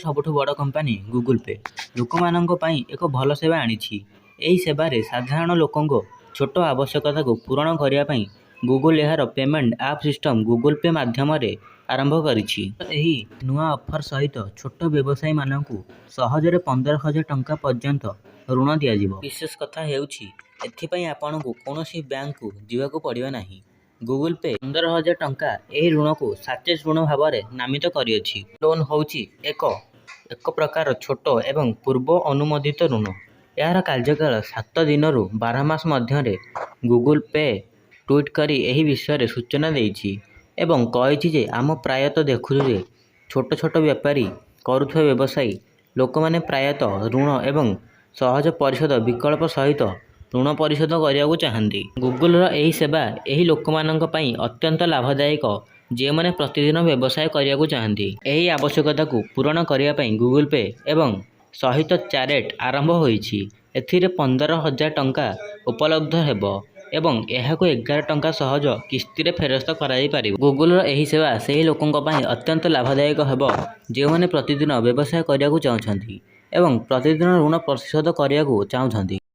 ସବୁଠୁ ବଡ଼ company Google pay ଲୋକମାନଙ୍କ ପାଇଁ ଏକ ଭଲ ସେବା ଆଣିଛି। ଏହି ସେବାରେ ସାଧାରଣ ଲୋକଙ୍କ ଛୋଟ ଆବଶ୍ୟକତାକୁ ପୂରଣ କରିବା ପାଇଁ ଗୁଗୁଲ୍ ଏହାର payment app system Google Pay ମାଧ୍ୟମରେ ଆରମ୍ଭ କରିଛି। ଏହି ନୂଆ ଅଫର୍ ସହିତ ଛୋଟ ବ୍ୟବସାୟୀମାନଙ୍କୁ ସହଜରେ 15,000 ଟଙ୍କା ପର୍ଯ୍ୟନ୍ତ ଋଣ ଦିଆଯିବ। ବିଶେଷ କଥା ହେଉଛି ଏଥିପାଇଁ ଆପଣଙ୍କୁ କୌଣସି ବ୍ୟାଙ୍କକୁ ଯିବାକୁ ପଡ଼ିବ ନାହିଁ। ଗୁଗୁଲ୍ ପେ 15,000 ଟଙ୍କା ଏହି ଋଣକୁ ସାଚେସ୍ ଋଣ ଭାବରେ ନାମିତ କରିଅଛି। ଲୋନ୍ ହେଉଛି ଏକ ପ୍ରକାର ଛୋଟ ଏବଂ ପୂର୍ବ ଅନୁମୋଦିତ ଋଣ। ଏହାର କାର୍ଯ୍ୟକାଳ 7 ଦିନରୁ 12 ମାସ ମଧ୍ୟରେ। ଗୁଗୁଲ୍ ପେ ଟ୍ୱିଟ୍ କରି ଏହି ବିଷୟରେ ସୂଚନା ଦେଇଛି ଏବଂ କହିଛି ଯେ ଆମେ ପ୍ରାୟତଃ ଦେଖୁଛୁ ଯେ ଛୋଟ ବେପାରୀ କରୁଥିବା ବ୍ୟବସାୟୀ ଲୋକମାନେ ପ୍ରାୟତଃ ଋଣ ଏବଂ ସହଜ ପରିଶୋଧ ବିକଳ୍ପ ସହିତ ଋଣ ପରିଶୋଧ କରିବାକୁ ଚାହାନ୍ତି। ଗୁଗୁଲ୍ର ଏହି ସେବା ଏହି ଲୋକମାନଙ୍କ ପାଇଁ ଅତ୍ୟନ୍ତ ଲାଭଦାୟକ ଯେଉଁମାନେ ପ୍ରତିଦିନ ବ୍ୟବସାୟ କରିବାକୁ ଚାହାନ୍ତି। ଏହି ଆବଶ୍ୟକତାକୁ ପୂରଣ କରିବା ପାଇଁ ଗୁଗୁଲ୍ ପେ ଏବଂ ସହିତ ଚାର୍ଟ ଆରମ୍ଭ ହୋଇଛି। ଏଥିରେ 15,000 ଟଙ୍କା ଉପଲବ୍ଧ ହେବ ଏବଂ ଏହାକୁ 11 ଟଙ୍କା ସହଜ କିସ୍ତିରେ ଫେରସ୍ତ କରାଯାଇପାରିବ। ଗୁଗୁଲ୍ର ଏହି ସେବା ସେହି ଲୋକଙ୍କ ପାଇଁ ଅତ୍ୟନ୍ତ ଲାଭଦାୟକ ହେବ ଯେଉଁମାନେ ପ୍ରତିଦିନ ବ୍ୟବସାୟ କରିବାକୁ ଚାହୁଁଛନ୍ତି ଏବଂ ପ୍ରତିଦିନ ଋଣ ପରିଶୋଧ କରିବାକୁ ଚାହୁଁଛନ୍ତି।